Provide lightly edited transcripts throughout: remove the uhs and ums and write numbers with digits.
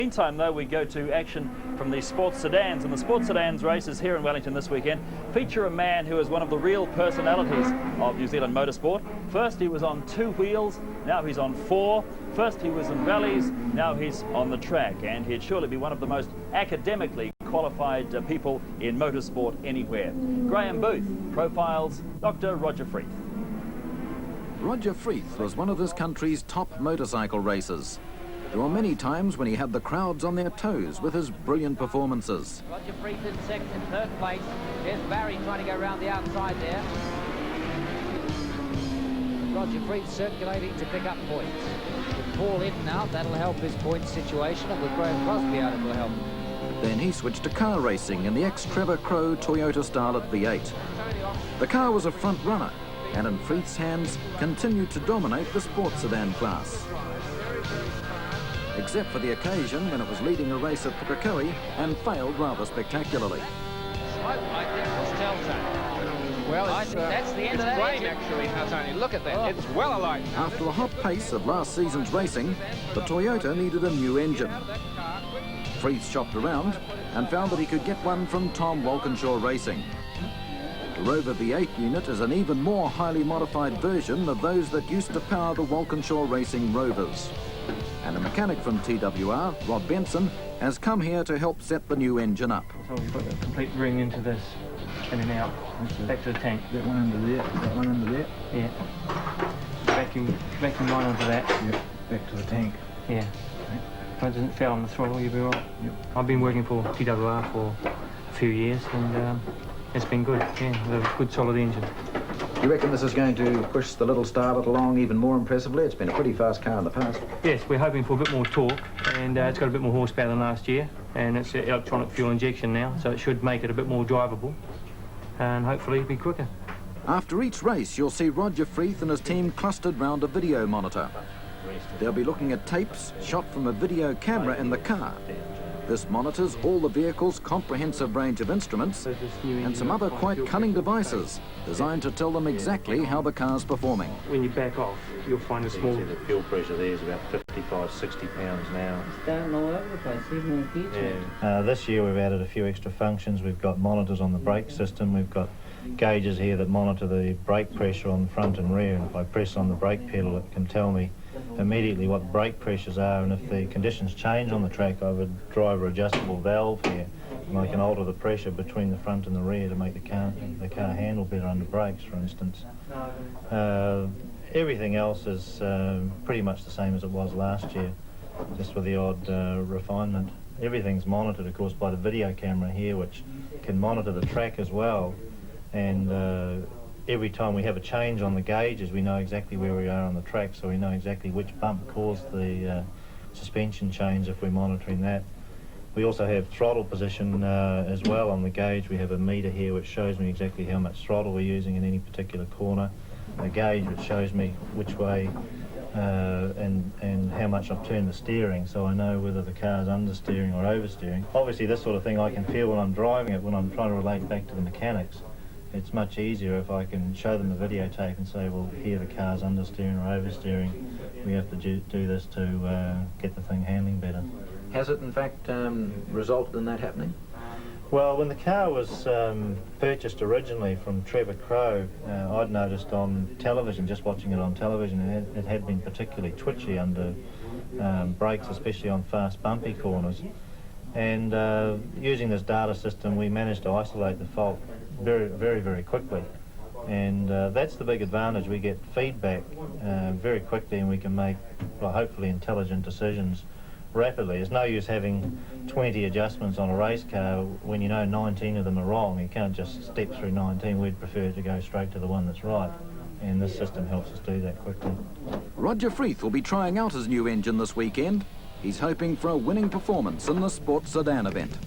Meantime, though, we go to action from the Sports Sedans, and the Sports Sedans races here in Wellington this weekend feature a man who is one of the real personalities of New Zealand motorsport. First he was on 2 wheels, now he's on 4. First he was in rallies, now he's on the track, and he'd surely be one of the most academically qualified people in motorsport anywhere. Graham Booth profiles Dr. Roger Freeth. Roger Freeth was one of this country's top motorcycle racers. There were many times when he had the crowds on their toes with his brilliant performances. Roger Freeth in third place. Here's Barry trying to go around the outside there. Roger Freeth circulating to pick up points. With Paul in now, that'll help his point situation, and with Graham Crosby out, it will help. Then he switched to car racing in the ex-Trevor Crowe Toyota Starlet V8. The car was a front runner, and in Freeth's hands continued to dominate the sports sedan class. Except for the occasion when it was leading a race at Pukekohe and failed rather spectacularly. I think it was telltale. Well, I think that's the end of that flame, actually, Tony. Look at that. Oh. It's well alight. After the hot pace of last season's racing, the Toyota needed a new engine. Freeth shopped around and found that he could get one from Tom Walkinshaw Racing. The Rover V8 unit is an even more highly modified version of those that used to power the Walkinshaw Racing Rovers. And a mechanic from TWR, Rob Benson, has come here to help set the new engine up. So we've got a complete ring into this, in and out, back to the tank. That one under there, that one under there. Yeah. Vacuum line onto that. Yep, back to the tank. Yeah. If it doesn't fail on the throttle, you'll be all right. Yep. I've been working for TWR for a few years, and it's been good. Yeah, with a good solid engine. You reckon this is going to push the little Starlet along even more impressively? It's been a pretty fast car in the past. Yes, we're hoping for a bit more torque, and it's got a bit more horsepower than last year, and it's electronic fuel injection now, so it should make it a bit more drivable, and hopefully be quicker. After each race, you'll see Roger Freeth and his team clustered round a video monitor. They'll be looking at tapes shot from a video camera in the car. This monitors all the vehicle's comprehensive range of instruments and some other quite cunning devices designed to tell them exactly how the car's performing. When you back off, you'll find a small... The fuel pressure there is about 55, 60 pounds an hour. It's down all over the place, even in the future. Yeah. This year we've added a few extra functions. We've got monitors on the brake system. We've got gauges here that monitor the brake pressure on the front and rear. And if I press on the brake pedal, it can tell me immediately what the brake pressures are, and if the conditions change on the track, I would drive an adjustable valve here, and I can alter the pressure between the front and the rear to make the car handle better under brakes, for instance. Everything else is pretty much the same as it was last year, just with the odd refinement. Everything's monitored, of course, by the video camera here, which can monitor the track as well, and every time we have a change on the gauges, we know exactly where we are on the track, so we know exactly which bump caused the suspension change if we're monitoring that. We also have throttle position as well on the gauge. We have a meter here which shows me exactly how much throttle we're using in any particular corner. A gauge which shows me which way and how much I've turned the steering, so I know whether the car's understeering or oversteering. Obviously this sort of thing I can feel when I'm driving it, when I'm trying to relate back to the mechanics. It's much easier if I can show them the videotape and say, well, here the car's understeering or oversteering. We have to do this to get the thing handling better. Has it, in fact, resulted in that happening? Well, when the car was purchased originally from Trevor Crowe, I'd noticed on television, just watching it on television, it had been particularly twitchy under brakes, especially on fast bumpy corners. And using this data system, we managed to isolate the fault very quickly, and that's the big advantage. We get feedback very quickly, and we can make, well, hopefully intelligent decisions rapidly. It's no use having 20 adjustments on a race car when you know 19 of them are wrong. You can't just step through 19. We'd prefer to go straight to the one that's right, and this system helps us do that quickly. Roger Freeth will be trying out his new engine this weekend. He's hoping for a winning performance in the sports sedan event.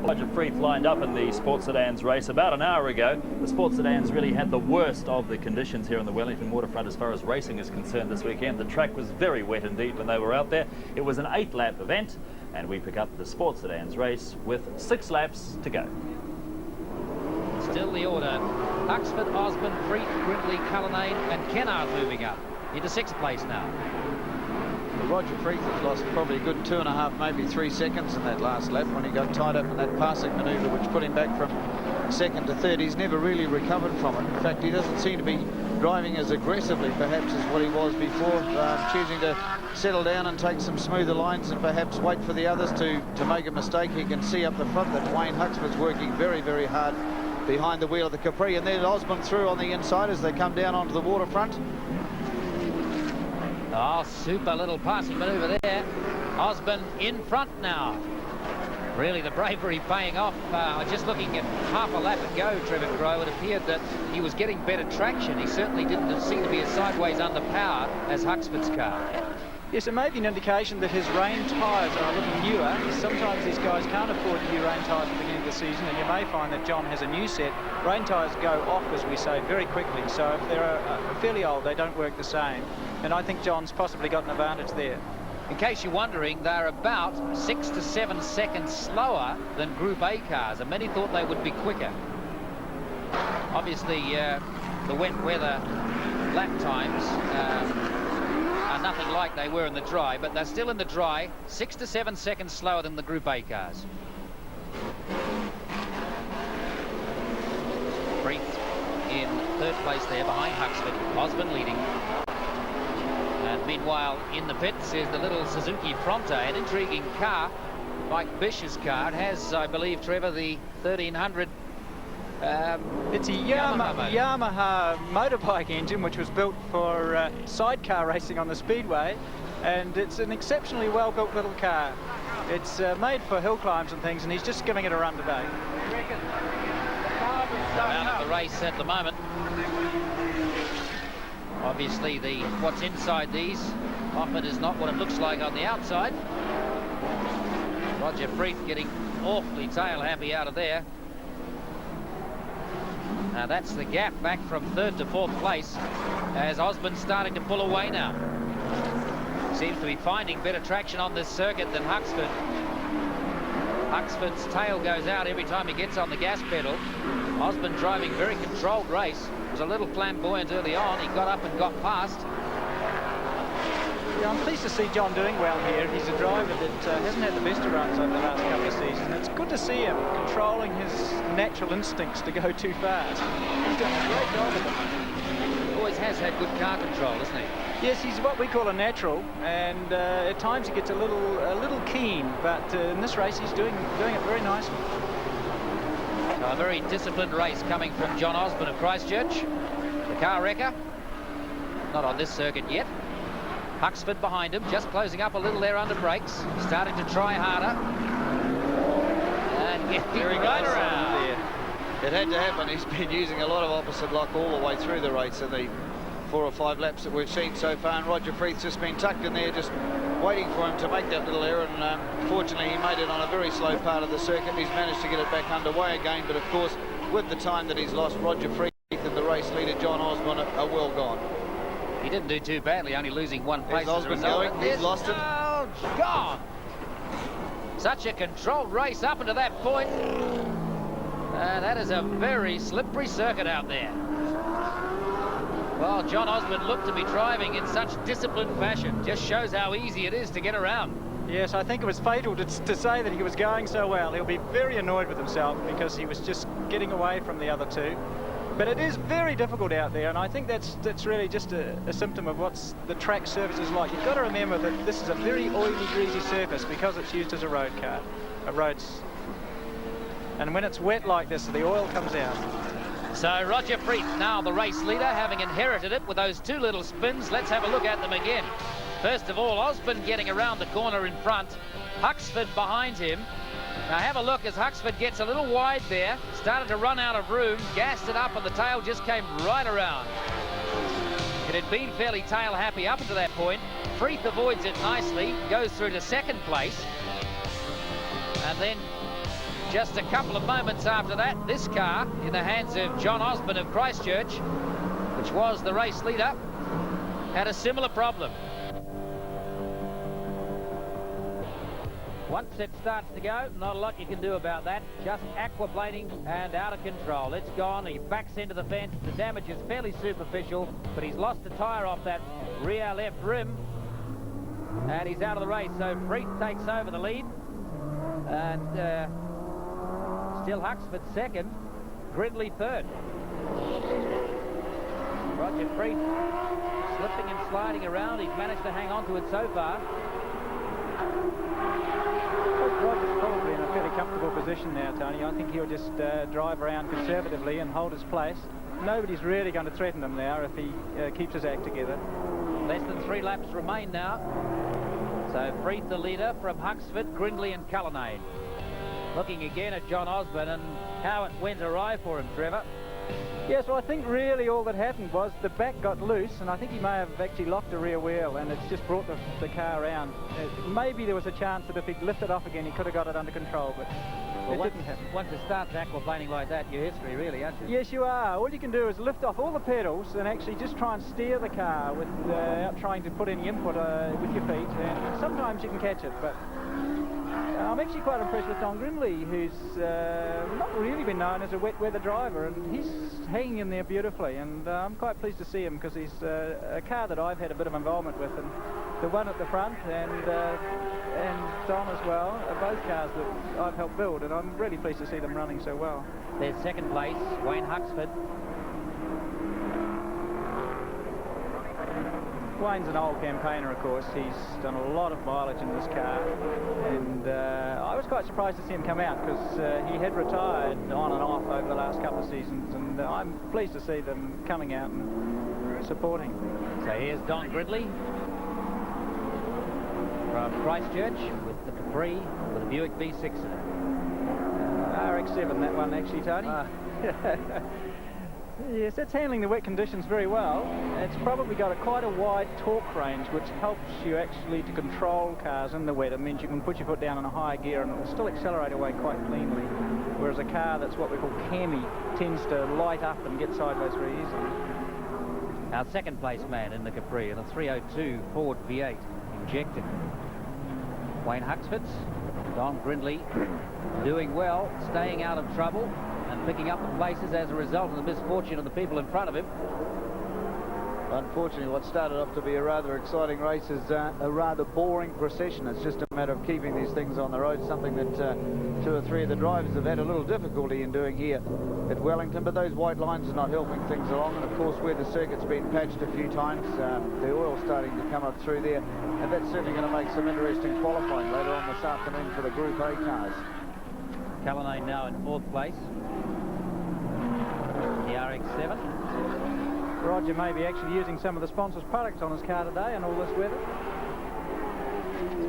Roger Freeth lined up in the Sports Sedans race about an hour ago. The Sports Sedans really had the worst of the conditions here on the Wellington waterfront as far as racing is concerned this weekend. The track was very wet indeed when they were out there. It was an 8-lap event, and we pick up the Sports Sedans race with 6 laps to go. Still the order. Huxford, Osborne, Freeth, Brindley, Cullinane and Kennard moving up into 6th place now. Roger Freeth has lost probably a good 2.5, maybe 3 seconds in that last lap when he got tied up in that passing manoeuvre, which put him back from second to third. He's never really recovered from it. In fact, he doesn't seem to be driving as aggressively, perhaps, as what he was before, choosing to settle down and take some smoother lines and perhaps wait for the others to make a mistake. He can see up the front that Wayne Huxford's working very, very hard behind the wheel of the Capri, and then Osborne through on the inside as they come down onto the waterfront. Oh, super little passing manoeuvre there. Osborne in front now. Really, the bravery paying off. Just looking at half a lap ago, Trevor Crowe, it appeared that he was getting better traction. He certainly didn't seem to be as sideways underpowered as Huxford's car. Yes, it may be an indication that his rain tyres are a little newer. Sometimes these guys can't afford new rain tyres at the beginning of the season, and you may find that John has a new set. Rain tyres go off, as we say, very quickly, so if they're fairly old, they don't work the same. And I think John's possibly got an advantage there. In case you're wondering, they're about 6 to 7 seconds slower than Group A cars, and many thought they would be quicker. Obviously, the wet weather lap times are nothing like they were in the dry, but they're still in the dry 6 to 7 seconds slower than the Group A cars. Freeth in third place there behind Huxford. Osborne leading. And meanwhile, in the pits is the little Suzuki Fronta, an intriguing car, like Bish's car. It has, I believe, Trevor, the 1300. It's a Yamaha motorbike engine, which was built for sidecar racing on the speedway, and it's an exceptionally well-built little car. It's made for hill climbs and things, and he's just giving it a run today. Out of the race at the moment. Obviously, what's inside these often is not what it looks like on the outside. Roger Freeth getting awfully tail happy out of there. Now that's the gap back from third to fourth place as Osborne's starting to pull away now. Seems to be finding better traction on this circuit than Huxford. Huxford's tail goes out every time he gets on the gas pedal. Osborne driving very controlled race. Was a little flamboyant early on. He got up and got past. Yeah, I'm pleased to see John doing well here. He's a driver that hasn't had the best of runs over the last couple of seasons. It's good to see him controlling his natural instincts to go too fast. He's done a great job of it. Always has had good car control, hasn't he? Yes, he's what we call a natural, and at times he gets a little keen, but in this race he's doing it very nicely. So a very disciplined race coming from John Osborne of Christchurch. The car wrecker, not on this circuit yet. Huxford behind him, just closing up a little there under brakes, starting to try harder. And getting right around there. It had to happen. He's been using a lot of opposite lock all the way through the race in the 4 or 5 laps that we've seen so far, and Roger Freeth's just been tucked in there, just waiting for him to make that little error, and fortunately he made it on a very slow part of the circuit. He's managed to get it back underway again, but of course with the time that he's lost, Roger Freeth and the race leader John Osborne are well gone. He didn't do too badly, only losing 1 place. There's Osborne going, he's lost it. Oh, gone! Such a controlled race up into that point. That is a very slippery circuit out there. Well, John Osborne looked to be driving in such disciplined fashion. Just shows how easy it is to get around. Yes, I think it was fatal to say that he was going so well. He'll be very annoyed with himself because he was just getting away from the other two. But it is very difficult out there, and I think that's really just a symptom of what's the track surface is like. You've got to remember that this is a very oily, greasy surface because it's used as a road car, and when it's wet like this, the oil comes out. So Roger Freeth, now the race leader, having inherited it with those 2 little spins. Let's have a look at them again. First of all, Osborne getting around the corner in front, Huxford behind him. Now have a look as Huxford gets a little wide there, started to run out of room, gassed it up, and the tail just came right around. It had been fairly tail happy up until that point. Freeth avoids it nicely, goes through to second place, and then just a couple of moments after that, this car in the hands of John Osborne of Christchurch, which was the race leader, had a similar problem. Once it starts to go, not a lot you can do about that. Just aquaplaning and out of control. It's gone. He backs into the fence. The damage is fairly superficial, but he's lost a tyre off that rear left rim. And he's out of the race, so Freeth takes over the lead. And still Huxford second, Gridley third. Roger Freeth slipping and sliding around. He's managed to hang on to it so far. Roger's probably in a fairly comfortable position now, Tony. I think he'll just drive around conservatively and hold his place. Nobody's really going to threaten him now if he keeps his act together. Less than 3 laps remain now. So Freeth the leader from Huxford, Grindley and Cullinane. Looking again at John Osborne and how it went awry for him, Trevor. Yes, well, I think really all that happened was the back got loose, and I think he may have actually locked the rear wheel, and it's just brought the car around. Maybe there was a chance that if he'd lifted off again, he could have got it under control, but it didn't happen. Once it starts aquaplaning like that, you're history, really, aren't you? Yes, you are. All you can do is lift off all the pedals and actually just try and steer the car without trying to put any input with your feet, and sometimes you can catch it, but I'm actually quite impressed with Don Grindley, who's not really been known as a wet weather driver, and he's hanging in there beautifully, and I'm quite pleased to see him because he's a car that I've had a bit of involvement with, and the one at the front and Don as well are both cars that I've helped build, and I'm really pleased to see them running so well. There's second place, Wayne Huxford. Wayne's an old campaigner, of course. He's done a lot of mileage in this car, and I was quite surprised to see him come out because he had retired on and off over the last couple of seasons, and I'm pleased to see them coming out and supporting. So here's Don Gridley from Christchurch with the Capri with a Buick V6 in it. RX-7, that one actually, Tony. Yes, that's handling the wet conditions very well. It's probably got quite a wide torque range, which helps you actually to control cars in the wet. It means you can put your foot down in a higher gear and it will still accelerate away quite cleanly. Whereas a car that's what we call cammy tends to light up and get sideways very easily. Our second place man in the Capri in a 302 Ford V8 injected. Wayne Huxford's, Don Grindley doing well, staying out of trouble and picking up the places as a result of the misfortune of the people in front of him. Unfortunately, what started off to be a rather exciting race is a rather boring procession. It's just a matter of keeping these things on the road, something that 2 or 3 of the drivers have had a little difficulty in doing here at Wellington, but those white lines are not helping things along, and of course where the circuit's been patched a few times, the oil's starting to come up through there, and that's certainly going to make some interesting qualifying later on this afternoon for the Group A cars. Cullinane now in 4th place. The RX-7. Roger may be actually using some of the sponsor's products on his car today in all this weather.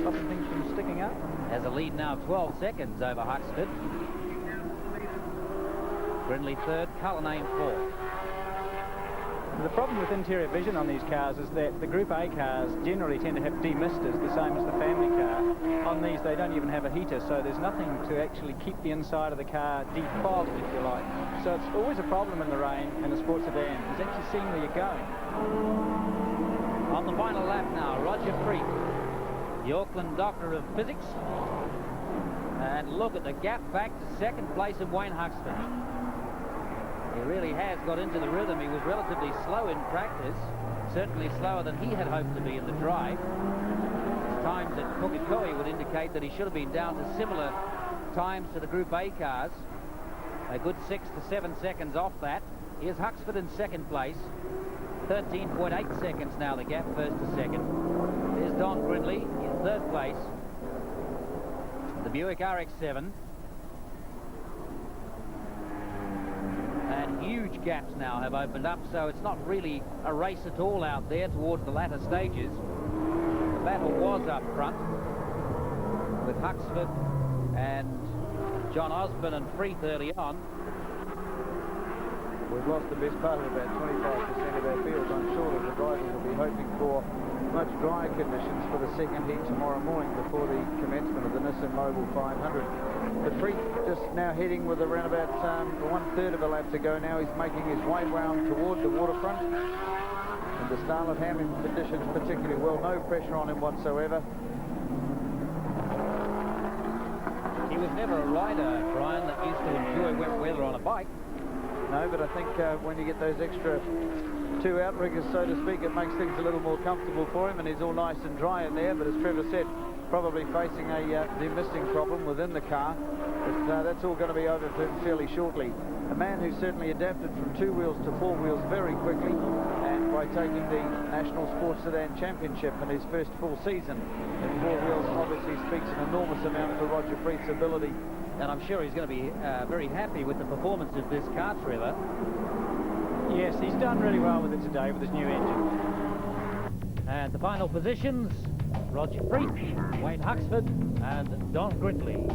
Stopping things from sticking up. Has a lead now of 12 seconds over Huxford. Grindley 3rd, Cullinane 4th. The problem with interior vision on these cars is that the Group A cars generally tend to have demisters, the same as the family car. On these, they don't even have a heater, so there's nothing to actually keep the inside of the car defogged, if you like. So it's always a problem in the rain in a sports sedan, is actually seeing where you're going. On the final lap now, Roger Freeth, the Auckland Doctor of Physics. And look at the gap back to second place of Wayne Huxford. He really has got into the rhythm. He was relatively slow in practice, certainly slower than he had hoped to be in the drive. His times at Pukekohe would indicate that he should have been down to similar times to the Group A cars. A good 6 to 7 seconds off that. Here's Huxford in second place. 13.8 seconds now, the gap first to second. There's Don Grindley in third place. The Buick RX-7. And huge gaps now have opened up, so it's not really a race at all out there towards the latter stages. The battle was up front with Huxford and John Osborne and Freeth early on. We've lost the best part of about 25% of our field. I'm sure that the drivers will be hoping for much drier conditions for the second heat tomorrow morning before the commencement of the Nissan Mobile 500. But Freeth just now heading with around about 1/3 of a lap to go now. He's making his way round toward the waterfront. And the starlet handling conditions particularly well. No pressure on him whatsoever. He was never a rider, Brian, that used to enjoy wet weather on a bike. No, but I think when you get those extra 2 outriggers, so to speak, it makes things a little more comfortable for him, and he's all nice and dry in there. But as Trevor said, probably facing a demisting problem within the car. But that's all going to be over for him fairly shortly. A man who certainly adapted from 2 wheels to 4 wheels very quickly, and by taking the National Sports Sedan Championship in his first full season in 4 wheels obviously speaks an enormous amount for Roger Freeth's ability. And I'm sure he's going to be very happy with the performance of this car, Trevor. Yes, he's done really well with it today with his new engine. And the final positions, Roger Freeth, Wayne Huxford and Don Gridley.